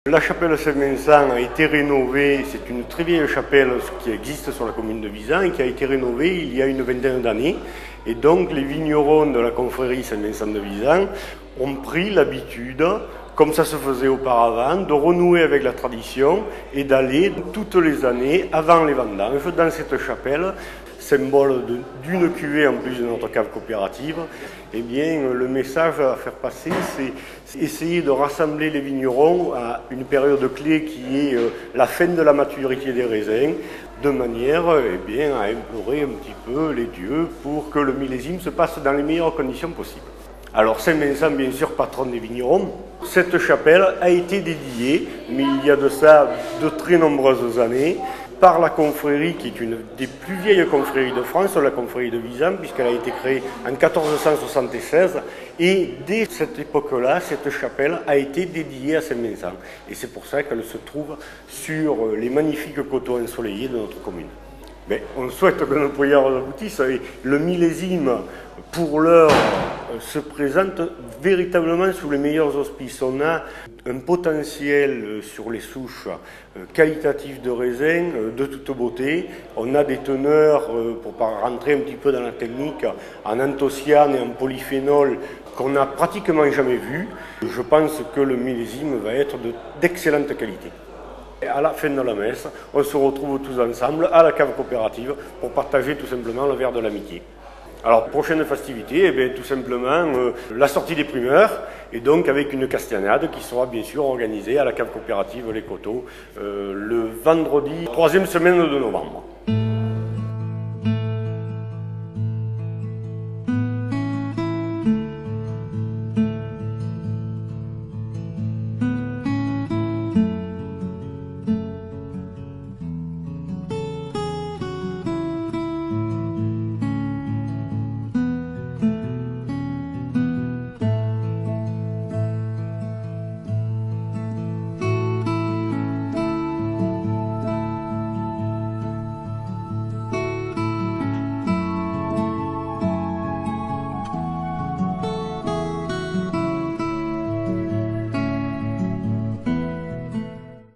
La chapelle Saint-Vincent a été rénovée, c'est une très vieille chapelle qui existe sur la commune de Visan et qui a été rénovée il y a une vingtaine d'années. Et donc les vignerons de la confrérie Saint-Vincent de Visan ont pris l'habitude, comme ça se faisait auparavant, de renouer avec la tradition et d'aller toutes les années, avant les vendanges, dans cette chapelle, symbole d'une cuvée en plus de notre cave coopérative. Eh bien, le message à faire passer, c'est essayer de rassembler les vignerons à une période clé qui est la fin de la maturité des raisins, de manière eh bien, à implorer un petit peu les dieux pour que le millésime se passe dans les meilleures conditions possibles. Alors Saint-Vincent, bien sûr, patron des vignerons, cette chapelle a été dédiée, mais il y a de ça de très nombreuses années, par la confrérie qui est une des plus vieilles confréries de France, la confrérie de Visan, puisqu'elle a été créée en 1476. Et dès cette époque-là, cette chapelle a été dédiée à Saint-Vincent. Et c'est pour ça qu'elle se trouve sur les magnifiques coteaux ensoleillés de notre commune. Mais on souhaite que nos prières aboutissent. Et le millésime, pour l'heure, se présente véritablement sous les meilleurs auspices. On a un potentiel sur les souches qualitatives de raisins de toute beauté. On a des teneurs, pour rentrer un petit peu dans la technique, en anthocyane et en polyphénol qu'on n'a pratiquement jamais vu. Je pense que le millésime va être d'excellente qualité. Et à la fin de la messe, on se retrouve tous ensemble à la cave coopérative pour partager tout simplement le verre de l'amitié. Alors, prochaine festivité, eh bien, tout simplement la sortie des primeurs, et donc avec une castagnade qui sera bien sûr organisée à la cave coopérative Les Coteaux le vendredi 3e semaine de novembre.